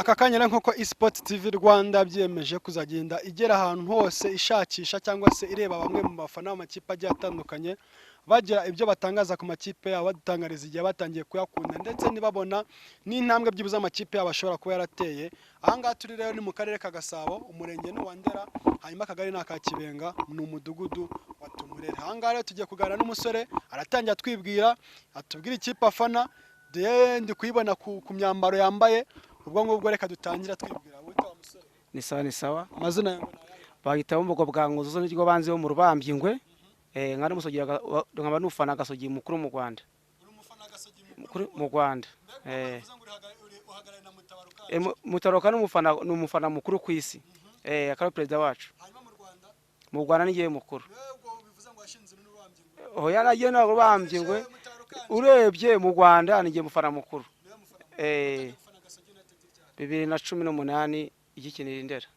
aka kanya nk'uko eSport TV Rwanda byemeje kuzagenda igera ahantu hose ishakisha cyangwa se ireba bamwe mu bafana b'amakipe agiye atandukanye bagira ibyo batangaza ku makipe yabo badutangariza igihe batangiye kuyakunda ndetse nibabona n'intambwe by'ibuza amakipe yabo ashobora kuba yarateye. Ahangaha turi rero ni mu karere ka Gasabo, umurenge ni wa Ndera, hanyuma akagari ni aka Kibenga, ni umudugudu wa Tumurere. Ahangaha rero tugiye kuganira n'umusore aratangira atwibwira, atubwira ikipe afana, ndi kuyibona ku myambaro yambaye. Ubwo ngubwo reka dutangira twibwira. Wita wa musore? Ni sawa. Amazina yangu Bahita bumbugo bwa Nguzo n'iryo banze yo mu Rubambyi ngwe. Nkari musogira nkaba nufana Gasogi mukuru mu Rwanda. Uri umufana Gasogi mukuru mu Rwanda. Mutaroka n'umufana mukuru ku isi. Akaba perezida wacu. Hanyuma mu Rwanda? Mu Rwanda nigiye mukuru. Yego bivuze ngo washinze n'Urubambyi ngwe. Oya nagiye na Rubambyi ngwe. Urebye mu Rwanda nigiye mufana mukuru. 2018 igikinira Ndera.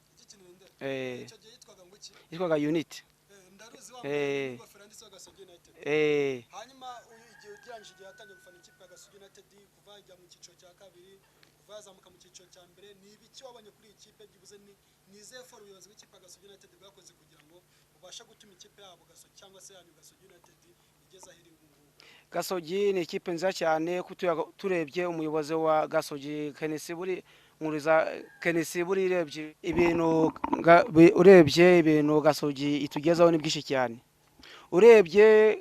Yitwaga Unity. Hanyuma igihe ugiranje igihe yatangiye gufana ikipe ya Gasogi United kuva ijya mu cyiciro cya kabiri kuva yazamuka mu cyiciro cya mbere, ni ibiki wabonye kuri ikipe byibuze ni zeforo ubuyobozi bw'ikipe ya Gasogi United bwakoze kugira ngo ubashe gutuma ikipe yabo Gasogi cyangwa se yanyu Gasogi United igeze ahiri ubu? Gasogi ni ikipe nziza cyane turebye umuyobozi wa Gasogi Kenesi buri urebye ibintu Gasogi itugezaho ni bwinshi cyane. Urebye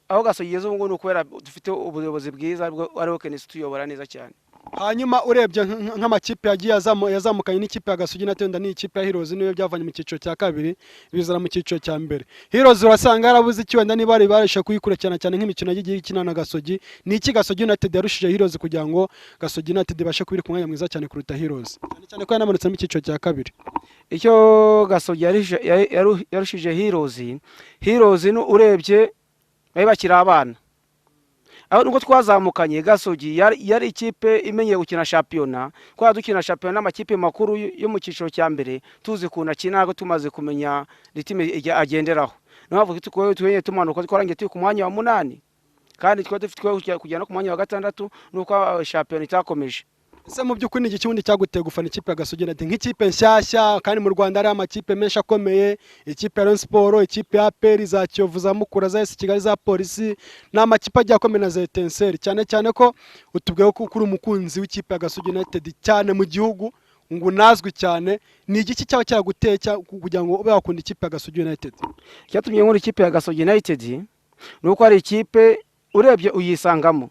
aho Gasogi igeze ubu n'ukubera dufite ubuyobozi bwiza ariho Kenesi tuyobora neza cyane. Hanyuma urebye nk'amakipe yagiye yazamukanye n'ikipe ya Gasogi United ni ikipe ya Heroes niyo byavanye mu cyiciro cya kabiri bizana mu cyiciro cya mbere. Heroes urasanga yarabuze iki wenda niba barisha kuyikurikirana cyane nk'imikino yagiye ikina na Gasogi. Ni iki Gasogi United yarushije Heroes kugira ngo Gasogi United ibashe kubiri ku mwanya mwiza cyane kuruta Heroes? Cyane ko yanamanutse mu cyiciro cya kabiri. Icyo Gasogi yarushije Heroes urebye bakira abana. Aho nuko twazamukanye Gasogi yari ikipe imenye gukina championnat, kwa dukina championnat n'amakipe makuru yo mu cyiciro cya mbere tuzi kuna kinago tumaze kumenya ritime agenderaho. Navuga ko twenye tumanuka twarangiye turi ku mwanya wa 8 kandi twa dufite kujyana ku mwanya wa 6 nuko championnat itakomeje. Ese mu by'ukuri iki kibundi cyaguteye gufana ikipe ya Gasogi United nk'ikipe nshyashya kandi mu Rwanda ari amakipe menshi akomeye, ikipe ya Rayon Sport, ikipe ya APR, za Kiyovu, za Mukura, za AS Kigali, za Polisi, n'amakipe agiye akomeye na za Etincelle, cyane ko utubwiye ko kuri umukunzi w'ikipe ya Gasogi United cyane mu gihugu ngo nazwi cyane. Ni igiki cyaba cyaguteye kugira ngo ube wakunda ikipe ya Gasogi United? Cyatumye nkora ikipe ya Gasogi United nuko ari ikipe urebye uyisangamo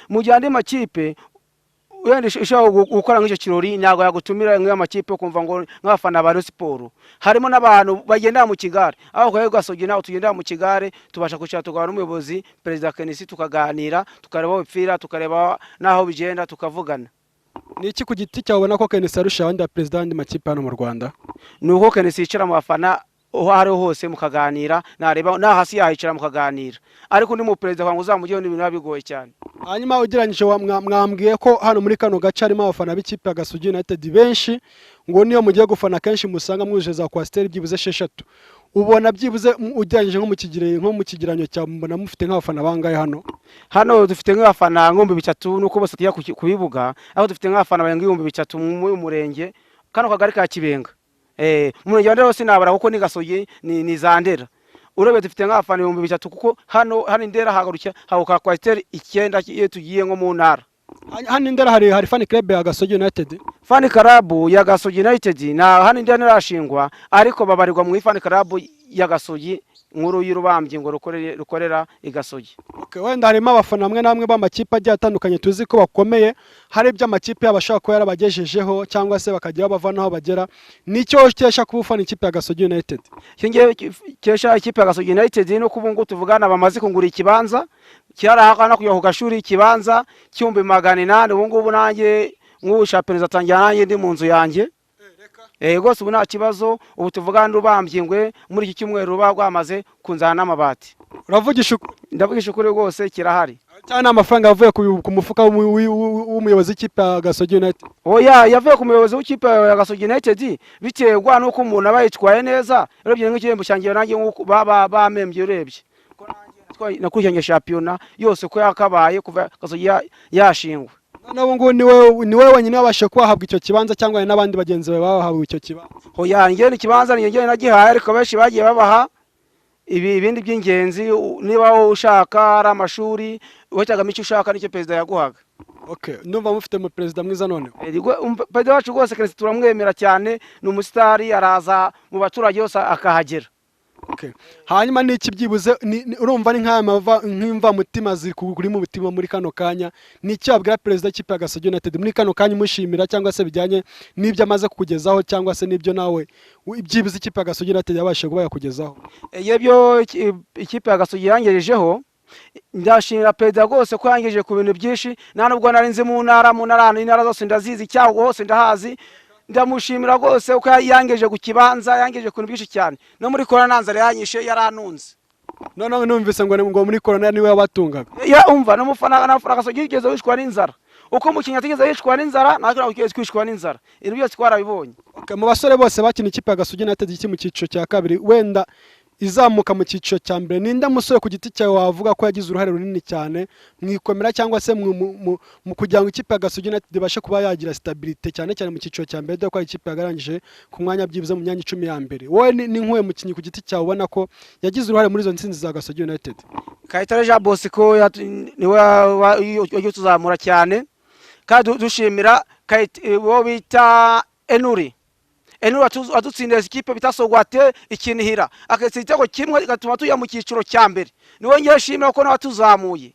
mu gihe andi makipe ushaka gukora nk'icyo kirori ntago yagutumira nk'amakipe kumva ngo nk'abafana ba Rayon Sport. Harimo n'abantu bagenda mu kigare, aho kwa Gasogi naho tugenda mu kigare tubasha kwicara tugabana n'umuyobozi perezida Kenesi tukaganira tukareba ubupfira tukareba naho bigenda tukavugana. Ni iki ku giti cyawe ubona ko Kenesi arusha abandi perezida bandi makipe hano mu Rwanda? Nuko Kenesi yicara mu bafana aho ari hose mukaganira, nareba na hasi yahicara mukaganira, ariko ni mu perezida kwa nguzamugiye n'ibintu bigoye cyane. Hanyuma ugeranyije mwambwiye ko hano muri kano gace harimo abafana b'ikipe ya Gasogi United benshi, ngo niyo mugiye gufana kenshi musanga mwuje za kwasteri byibuze 6. Ubona byibuze ugeranyije nko mu kigiranyo cya mbona mufite nk'abafana bangaye hano? Hano dufite nk'abafana 3,000 nuko bose tujya kubibuga, aho dufite nk'abafana barenga 3,000 mu murenge kano kagari ka Kibenga. Murenge wa Ndera sinabara kuko ni Gasogi ni za Ndera. Urebe dufite nk'abafana 3,000 kuko hano Ndera hagarukya habuka kwasteri 9 iyo tugiye nko mu ntara. Hano Ndera hari fan club ya Gasogi United? Fan club ya Gasogi United na hano Ndera narashingwa, ariko babarirwa mu fan club ya Gasogi nkuru y'Urubambyi ngo rukorera iGasogi. Okay, wenda harimo abafana amwe namwe b'amakipe agiye atandukanye tuzi ko bakomeye, hari ibyo amakipe yabashaka ko yarabagejejeho cyangwa se bakagira bavanaho bagera. Nicyo cyesha kubufana ikipe ya Gasogi United? Kingiye cyesha ikipe ya Gasogi United no kubungu tuvugana bamaze kungura ikibanza cyarahakana kujya ku gashuri ikibanza 1,800. Ubu ngubu nanjye nk'ubushapeneza tangira nanjye ndi mu nzu yanjye. Gose ubu nta kibazo, ubu tuvugana n'Urubambyi ngwe muri iki cyumweru rwamaze kunzana n'amabati. Uravugisha ukuri? Ndavugisha ukuri rwose kirahari. Cyane amafaranga yavuye ku mufuka w'umuyobozi w'ikipe ya Gasogi United? Oya, yavuye ku muyobozi w'ikipe ya Gasogi United biterwa nuko umuntu abayitwaye neza. Urebye nk'ikirembo cyangiye nanjye nkuko bamembye urebye. Ko nanjye nakurikiranye championnat yose ko yakabaye kuva Gasogi yashingwa. noneho ubu ngubu ni wowe wenyine wabasha kuba wahabwa icyo kibanza cyangwa hari n'abandi bagenzi bawe bahawe icyo kibanza? hoya njye ikibanza ni njye nagihaye, ariko benshi bagiye babaha ibindi by'ingenzi. Niba wowe ushaka ari amashuri wahitagamo icyo ushaka, nicyo perezida yaguhaga. Okay, ndumva mufite mu perezida mwiza noneho. Perezida wacu rwose Kristo turamwemera cyane, ni umusitari, araza mu baturage bose akahagera. Okay. Hanyuma niki byibuze urumva ni nk'imva mutima ziri kuri mu mutima muri kano kanya, niki wabwira perezida w'ikipe ya Gasogi United muri kano kanya umushimira, cyangwa se bijyanye n'ibyo amaze kukugezaho, cyangwa se n'ibyo nawe ibyibuze ikipe ya Gasogi United yabashije kuba yakugezaho? Yebyo ikipe ya Gasogi yangejejeho, ndashimira perezida rwose ko yangejeje ku bintu byinshi. Nta nubwo nari nzi mu ntara zose ndazizi, cyaho hose ndahazi. Ndamushimira rwose uko yangejeje ku kibanza, yangejeje ku bintu byinshi cyane. No muri corona nanzara yanyishe, yaranunze. None numvise ngo muri corona niwe wabatungaga. Ya umva n'umufana Gasogi yigeze wishwa n'inzara. Uko umukinnyi atigeze yishwa n'inzara, natwe nageze kwishwa n'inzara. Ibyo byose twarabibonye. Okay, mu basore bose bakina ikipe ya Gasogi United mu cyiciro cya kabiri, wenda izamuka mu cyiciro cya mbere, ninde musore ku giti cyawe wavuga ko yagize uruhare runini cyane mwikomera, cyangwa se mu kugira ngo ikipe ya Gasogi United ibashe kuba yagira stabilité cyane cyane mu cyiciro cya mbere, dore ko ikipe yagarangije ku mwanya byibuze mu myanya 10 ya mbere? Wowe ni nk'uwe mukinnyi ku giti cyawe ubona ko yagize uruhare muri izo ntsinzi za Gasogi United? Kayitare Jean Bosco niwe wagiye tuzamura cyane, kandi dushimira wo bita Enuri adutsindiye ikipe bitasogwate ikinihira, akatsinda igitego kimwe gatuma tujya mu cyiciro cya mbere. Niwe ngiye shimira ko nawe tuzamuye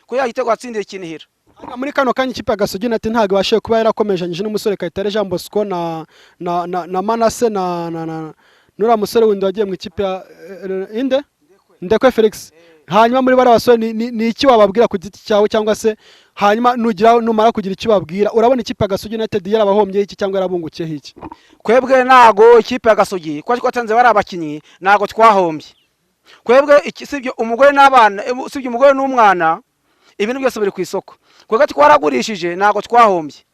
ko ya gitego atsindiye ikinihira. Muri kano kanya ikipe ya Gasogi United ntabwo yabashije kuba yarakomejanyije n'umusore Kayitare Jean Bosco na Manase na nura musore wundi wagiye mu ikipe ya Ndekwe Felix. Hanyuma muri bara basore ni iki wababwira ku giti cyawe, cyangwa se hanyuma numara kugira icyo babwira, urabona ikipe ya Gasogi United yarabahombye iki cyangwa yarabungukiye iki? Kwebwe nago ikipe ya Gasogi kwa twatanze bari abakinyi nago twahombye. Kwebwe sibyo umugore n'abana, sibyo umugore n'umwana, ibintu byose biri ku isoko. Kwebwe twaragurishije nago twahombye.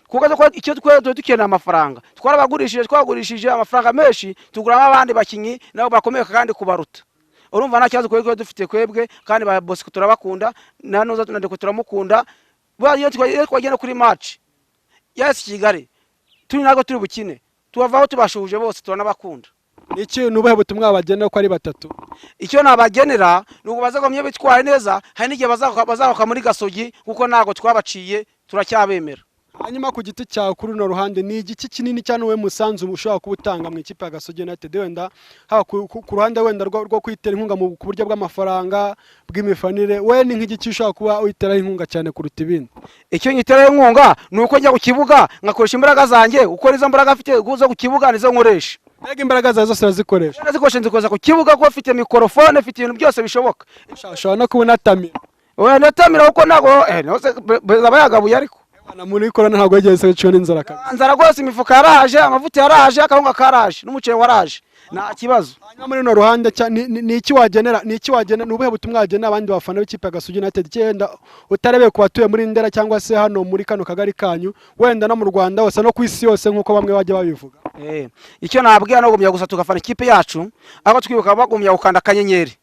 Kuko icyo dukeneye amafaranga, twagurishije amafaranga menshi, tuguramo abandi bakinyi nabo bakomeye kandi kubaruta. Urumva nta kibazo kwebwe dufite kwebwe, kandi ba Bosco turabakunda, nanuza tunandiko turamukunda. Iyo twagenda kuri match yasi Kigali turi nago turi bukine, tubavaho tubashuje bose turanabakunda. Iki nubuhe butumwa bagenera ko ari batatu? Icyo nabagenera nuko bazagomye bitwaye neza, hari n'igihe bazahoka muri Gasogi kuko nago twabaciye turacyabemera. Hanyuma ku giti cyawe kuri no ruhande ni igiki kinini cyane we musanzu ushobora kubutanga mu ikipe ya Gasogi United, wenda haba ku ruhande wenda rwo kwitera inkunga mu buryo bw'amafaranga bw'imifanire, we ni nk'igiki ushobora kuba witera inkunga cyane kuruta ibindi? Icyo nyitera inkunga nuko njya ku kibuga ngakoresha imbaraga zanjye, uko izo mbaraga afite guza ku kibuga nizo nkoresha. Mbega imbaraga zawe zose urazikoresha? Nazikoresha nzikoza ku kibuga ko afite mikrofone, afite ibintu byose bishoboka. Ushobora no kubona tamira. Oya natamira uko nago nose bayagabuye, ariko na muri corona ntabwo yageze cyo n'inzara kabisa. Nzara rwose imifuka yaraje, amavuta yaraje, akahunga karaje, n'umuceri waraje, nta kibazo. Hanyuma muri no ruhande ni iki wagenera, nubuhe butumwa wagenera abandi bafana b'ikipe ya Gasogi United, cyenda utarebeye ku batuye muri Ndera cyangwa se hano muri kano kagari kanyu, wenda no mu Rwanda hose no ku isi yose nkuko bamwe bajya babivuga? Icyo nababwira no gumya gusa tugafana ikipe yacu, abo twibuka bagumya gukanda akanyenyeri,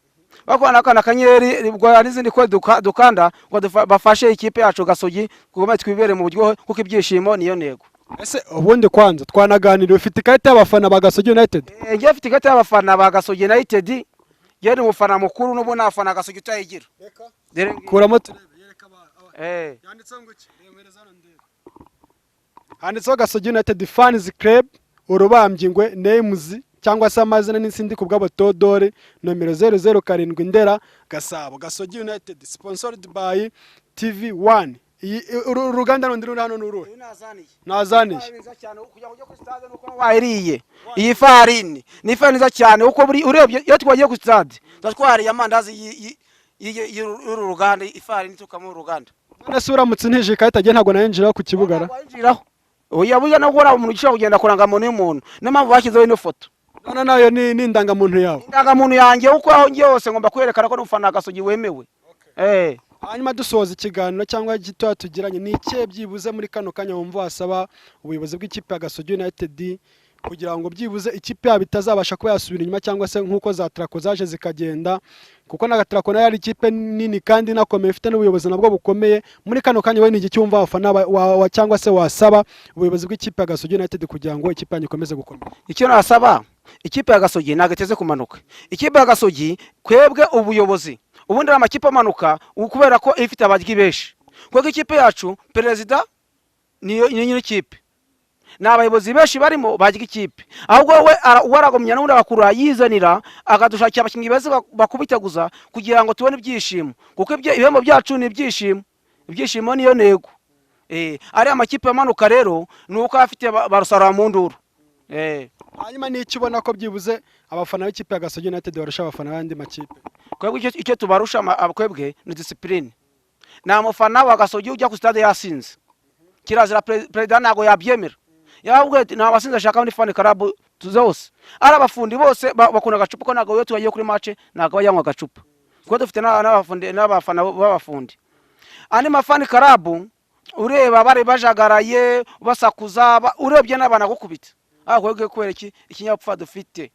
bakwana akanyenyeri bwo n'izindi ko dukanda ngo bafashe ikipe yacu Gasogi kugoma twibere mu buryo kuko ibyishimo niyo ntego. Ese ubundi kwanza twanaganira, ufite ikarita y'abafana ba Gasogi United? Ngiye mfite ikarita y'abafana ba Gasogi United, ngiye ni umufana mukuru n'ubu nafana Gasogi utayigira. Kuramo turebe, yereka yanditseho ngo iki? Remereza hano ndebe. Handitseho Gasogi United Fans Club, urubambye names cyangwa se amazina n'isindi ku bw'abatodore, nomero 007 Ndera Gasabo. Gasogi United sponsored by TV1. Uruganda rundi ruri hano n'uruhe? Nazaniye cyane kujya ku stade nuko wayiriye. Iyi farini ni farini cyane uko buri urebye iyo twagiye ku stade twariye amandazi y'uru ruganda, ifarini tukamo uruganda. None se uramutse ntije ikarita agiye ntabwo nayenjira ku kibugara? Oya buya no gura umuntu ushaka kugenda kuranga muntu y'umuntu, n'amamvu bashyizeho ino foto. None nayo ni indangamuntu yawe? Indangamuntu yanjye uko aho ngiye hose ngomba kwerekana ko n'umufana Gasogi wemewe. Hanyuma dusoza ikiganiro cyangwa gito tugiranye, ni iki byibuze muri kano kanya wumva wasaba ubuyobozi bw'ikipe ya Gasogi United kugira ngo byibuze ikipe yabo itazabasha kuba yasubira inyuma cyangwa se nk'uko za Trako zaje zikagenda, kuko na Trako nayo ari ikipe nini kandi inakomeye ifite n'ubuyobozi nabwo bukomeye. Muri kano kanya we ni iki cyumva abafana cyangwa se wasaba ubuyobozi bw'ikipe ya Gasogi United kugira ngo ikipe yanyu ikomeze gukomera? Icyo nasaba ikipe ya Gasogi ntabwo iteze kumanuka. Ikipe ya Gasogi kwebwe ubuyobozi ubundi amakipe amanuka kubera ko ifite abajyi benshi, kuko ikipe yacu perezida niyo nyine ikipe n'abayobozi benshi barimo bajya ikipe, ahubwo we waragomya n'undi akakura yizanira akadushakira abakinnyi beza bakubiteguza kugira ngo tubone ibyishimo, kuko ibihembo byacu ni ibyishimo niyo ntego. Ari amakipe amanuka rero nuko afite barusara mu nduru. Hanyuma ni iki ubona ko byibuze abafana b'ikipe ya Gasogi United barusha abafana b'andi makipe? Kwebwe icyo tubarusha kwebwe ni discipline. Nta mufana wa Gasogi ujya ku stade yasinze, kirazira perezida ntago yabyemera. Yabwe nta basinze ashaka muri fan club zose, ari abafundi bose bakunda agacupa, ko ntago yo tugiye kuri match ntago bayanywa agacupa, kuko dufite n'abafana b'abafundi. Ani mafani club ureba bari bajagaraye basakuza, urebye n'abana gukubita. Ahubwo kwere ikinyapfa dufite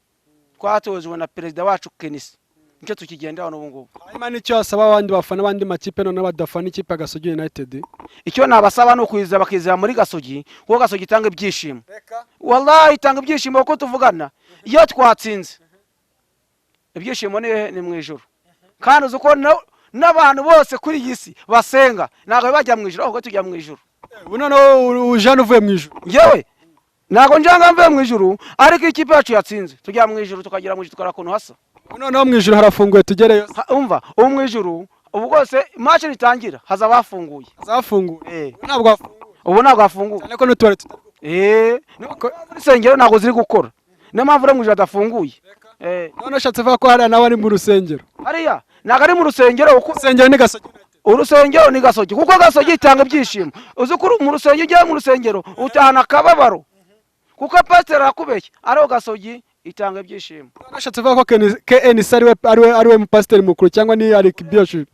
twatozwe na perezida wacu Kenisi, nicyo tukigendaho n'ubu ngubu. Hanyuma nicyo asaba abandi bafana bandi makipe none badafana ikipe ya Gasogi United? Icyo nabasaba no kwiza bakizira muri Gasogi, kuko Gasogi itanga ibyishimo. Wallahi itanga ibyishimo kuko tuvugana iyo twatsinze ibyishimo ni mu ijuru, kandi uzi ko n'abantu bose kuri iyi si basenga ntago bajya mu ijuru, ahubwo tujya mu ijuru. None ujana uvuye mu ijuru? Yewe ntago njanga mvuye mu ijuru, ariko ikipe yacu yatsinze tujya mu ijuru, tukagira mu ijuru tukarakuntu hasa. None mu ijuru harafunguye tugereyo? Umva mu ijuru ubu rwose match nitangira haza bafunguye. Ntabwo hafunguye? Ubu ntabwo hafunguye cyane ko n'utware urusengero ntabwo ziri gukora, niyo mpamvu uri mu ijuru adafunguye. None ushatse vuga ko hariya nawe ari mu rusengero? Hariya ntabwo ari mu rusengero, kuko urusengero ni Gasogi United. Urusengero ni Gasogi, kuko Gasogi itanga ibyishimo. Uzi ko mu rusengero ujya mu rusengero utahana akababaro, kuko pastor arakubeshya, ariho Gasogi itanga ibyishimo. Nashatse vuga ko KNC ari we pastor mukuru cyangwa ni Eric Bioshi?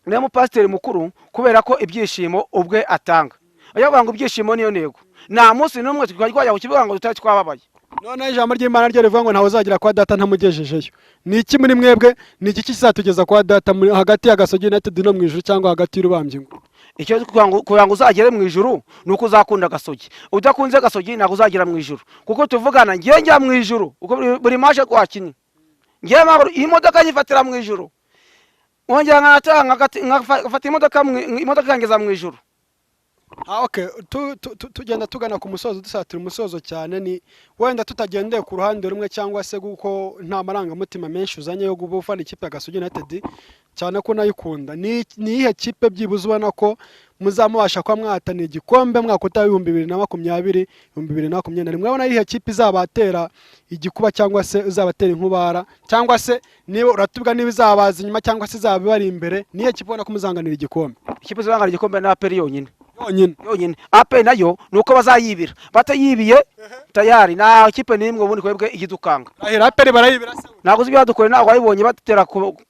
Niyo pastor mukuru, kubera ko ibyishimo ubwe atanga. Ayavuga ngo ibyishimo niyo ntego, nta munsi n'umwe twajya kukivuga ngo tutari twababaye. None ijambo ry'Imana ryo rivuga ngo ntawe uzagira kwa data ntamugejejeyo. Ni iki muri mwebwe, ni iki kizatugeza kwa data hagati ya Gasogi United no mu ijuru cyangwa hagati y'urubambye? Icyo kugira ngo uzagere mu ijuru nuko uzakunda Gasogi. Udakunze Gasogi ntabwo uzagera mu ijuru, kuko tuvugana ngiye njya mu ijuru uko buri maje kwakini ngiye imodoka nyifatira mu ijuru, wongera ngafata imodoka yangeza mu ijuru. Okay, tugenda tugana ku musozo, dusatira umusozo cyane, ni wenda tutagendeye ku ruhande rumwe cyangwa se guko nta marangamutima menshi uzanye yo gufana ikipe ya Gasogi United cyane ko nayikunda. Ni ihe kipe byibuze ubona ko muzamubasha kwa mwahatana igikombe mwaka utaha 2020 2021? Mwabona ihe kipe izabatera igikuba cyangwa se izabatera inkubara, cyangwa se niba uratubwa niba izabaza inyuma cyangwa se izabari imbere? Ni ihe kipe ubona ko muzanganira igikombe? Ikipe izanganira igikombe na APR yonyine. Yonyine APR nayo nuko bazayibira, batayibiye tayari na kipe nimwe ubundi kwebwe igidukanga. APR barayibira se? Nago uzi byadukore ntago wayibonye batera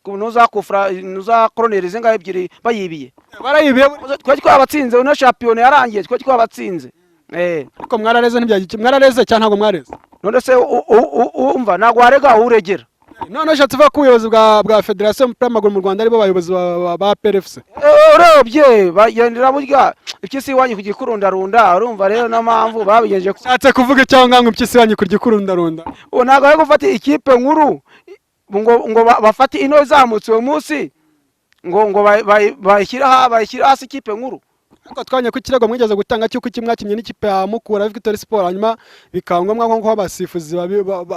nuza kufra nuza koroneri zinga ebyiri bayibiye. Barayibiye twe twabatsinze, una champion yarangiye twe twabatsinze. Ariko mwarareze ntibyagike, mwarareze cyane ntago mwareze. None se umva ntago warega uregera. None ushatse vuga ko ubuyobozi bwa Federation y'umupira w'amaguru mu Rwanda aribo bayobozi ba PRFC? Urebye bagendera burya ikisi wanyu kugikurundarunda, urumva rero na mpamvu babigenje. Ushatse kuvuga cyangwa ngo ikisi wanyu kugikurundarunda? Ntago ari gufata ikipe nkuru ngo bafate ino zamutse uwo munsi ngo bayishyira hasi ikipe nkuru. Ariko twanye ku kirego mwigeze gutanga cyuko kimwakinnye n'ikipe ya Mukura Victory Sport, hanyuma bikangomwa nko abasifuzi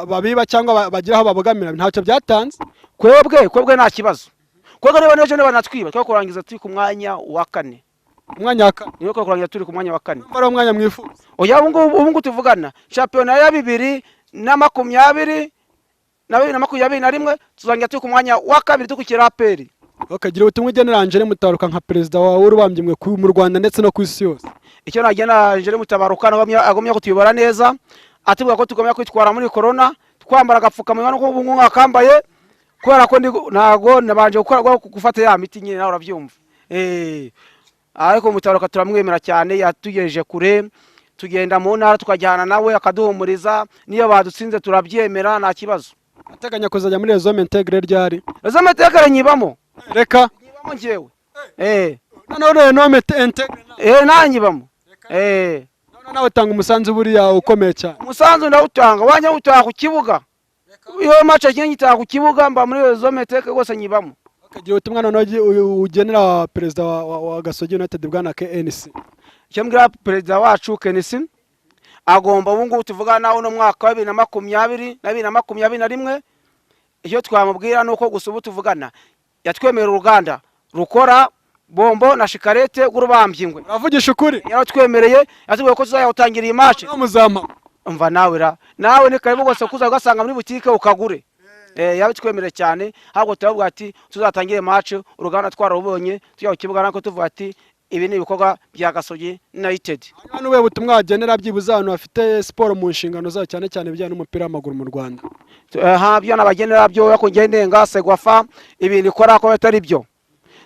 babiba cyangwa bagira aho babogamira, ntacyo byatanze. Kwebwe nta kibazo, kwebwe niba nejo banatwiba twa kurangiza turi ku mwanya wa 4. Umwanya wa 4? Niyo ko kurangiza turi ku mwanya wa 4. Mbara umwanya mwifuza? Oya ubu ngo tuvugana championnat ya 2020 na 2021 tuzangira turi ku mwanya wa 2 tukukira APR. Okagira ubutumwa ugenera Angele Mutabaruka nka perezida w'urubambye mwe mu Rwanda ndetse no ku isi yose? Icyo nagena Angele Mutabaruka agomya kutuyobora neza, atubwira ko tugomya kwitwara muri corona, twambara agapfukamunwa no kubungu nkakambaye, kubera ko ntago nabanje gufata ya miti nyine nawe urabyumva. Ariko Mutabaruka turamwemera cyane, yatugejeje kure, tugenda mu ntara tukajyana nawe akaduhumuriza, niyo badutsinze turabyemera nta kibazo. ateganya kuzajya muri Zone Integre ryari? Zone Integre nyibamo, reka nyibamo njyewe none Zone Integre nanyibamo nawe utanga umusanzu buriya ukomeye cyane. Umusanzu ndawutanga, wanya utaha ku kibuga, iyo match nyitanga ku kibuga mba muri Zone Integre rwose nyibamo. Kagiye utumwa none ugenera perezida wa Gasogi United bwana KNC. Icyo mbwira perezida wacu KNC agomba ubu ngubu tuvuga nawe no mwaka wa 2020 na 2021, icyo twamubwira nuko gusa ubu tuvugana yatwemera uruganda rukora bombo na shikarete gurubambyingwe. Uravugisha ukuri? Yaratwemereye, yatubwiye ko tuzayatangira iyi match. Muzama umva nawe ni karibu gose kuza ugasanga muri butike ukagure. Yabitwemereye cyane, ahubwo turavuga ati tuzatangire match uruganda twarubonye tujya ku kibuga nako tuvuga ati ibi ni ibikorwa bya Gasogi United. Hano we butumwa agenera byibuza abantu bafite siporo mu nshingano zabo cyane cyane bijyanye n'umupira w'amaguru mu Rwanda. Byo nabagenera byo yako ngendenga Segwafa ibintu ikora ko atari byo.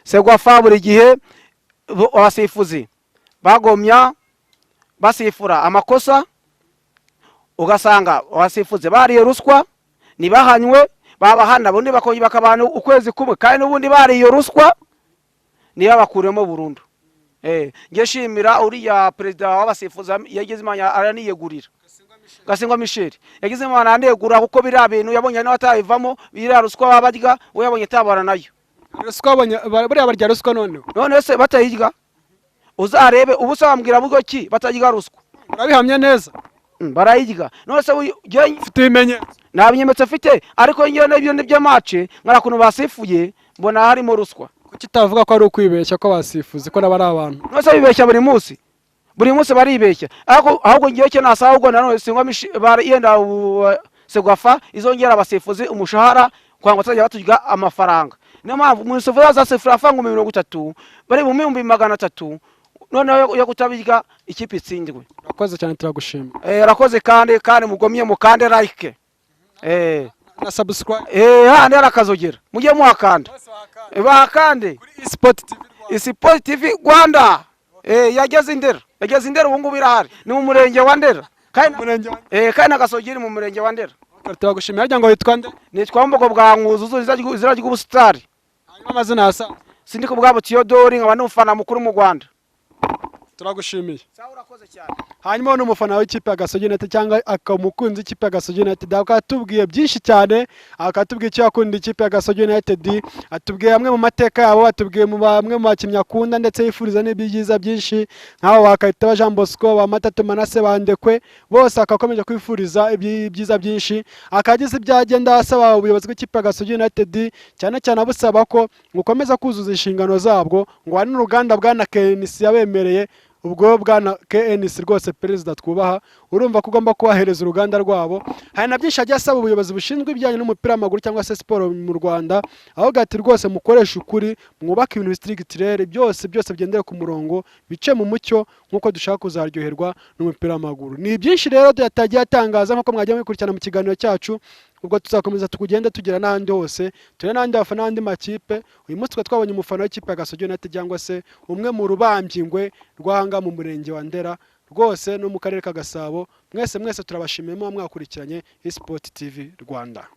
Segwafa buri gihe abasifuzi bagomya basifura amakosa, ugasanga abasifuzi bariye ruswa nibahanywe, babahana bundi bakabana ukwezi kumwe kandi n'ubundi bariye ruswa niba bakuremo burundu. Ngeshimira uriya perezida w'abasifuzi yagize imanya araniyegurira, Gasingwa Michel yagize imana anegura kuko bira bintu yabonye n'abatayivamo bira ruswa babarya, we yabonye tabara nayo ruswa buriya barya ruswa none se batayirya. Uzarebe ubusa bambwira bugo ki batajya ruswa, urabihamye neza barayirya. None se ufite ibimenyetso? Nta bimenyetso afite, ariko ngiye n'ibyo nibyo match nkara kuntu basifuye mbona harimo ruswa. Kuki tavuga ko ari ukwibeshya ko basifuze ko nabari abantu? Nose bibeshya buri munsi baribeshya, ahubwo ngiye cyo nasaba ubwo nanone singwa yenda Segwafa izongera abasifuzi umushahara kwanga batajya batujya amafaranga. Niyo mpamvu umusifuzi azasifura afanga 30 bari mu 300, none yo kutabirya ikipe itsindwe. Urakoze cyane turagushima. Arakoze kandi mugomye mukande like na subscribe handi arakazogera mujye muhakanda bakande kuri eSport TV Rwanda. Yageze Indera ubu ngubu irahari ni mu murenge wa Ndera kandi na Gasogiri mu murenge wa Ndera. Turagushimira. Harya ngo witwa nde? Nitwa Mbogo bwa Nkuzu izira ry'ubusitari. Hanyuma amazina yasa? Sindiko bwabo Theodore nkaba n'umufana mukuru mu Rwanda. Turagushimiye. Sawa urakoze cyane. Hanyuma n'umufana w'ikipe ya Gasogi United cyangwa akamukunzi ikipe ya Gasogi United akatubwiye byinshi cyane, akatubwiye icyo yakunda ikipe ya Gasogi United, atubwiye amwe mu mateka yabo, atubwiye mu bamwe mu bakinnyi akunda ndetse yifuriza n'ibyiza byinshi nk'abo bakahita Jean Bosco ba Matatu Manase bandekwe bose akakomeje kwifuriza ibyiza byinshi, akagize ibyagenda asaba ubuyobozi bw'ikipe ya Gasogi United cyane cyane abusaba ko gukomeza kuzuza inshingano zabwo ngo hari n'uruganda bwana KNC yabemereye. Ubwo bwana KNC rwose perezida twubaha, urumva ko ugomba kubahereza uruganda rwabo. Hari na byinshi ajya asaba ubuyobozi bushinzwe ibijyanye n'umupira w'amaguru cyangwa se siporo mu Rwanda, aho gati rwose mukoresha ukuri, mwubaka ibintu bistrigitirere byose bigendere ku murongo, bice mu mucyo nkuko dushaka kuzaryoherwa n'umupira w'amaguru. Ni byinshi rero yatagiye atangaza nkuko mwagiye mukurikirana mu kiganiro cyacu, ubwo tuzakomeza tukugenda tugira n'ahandi hose turi n'ahandi bafana n'andi makipe. Uyu munsi twabonye umufana w'ikipe ya Gasogi United cyangwa se umwe mu rubambyingwe rwanga mu murenge wa Ndera rwose no mu karere ka Gasabo. Mwese turabashimiye mwakurikiranye eSport TV Rwanda.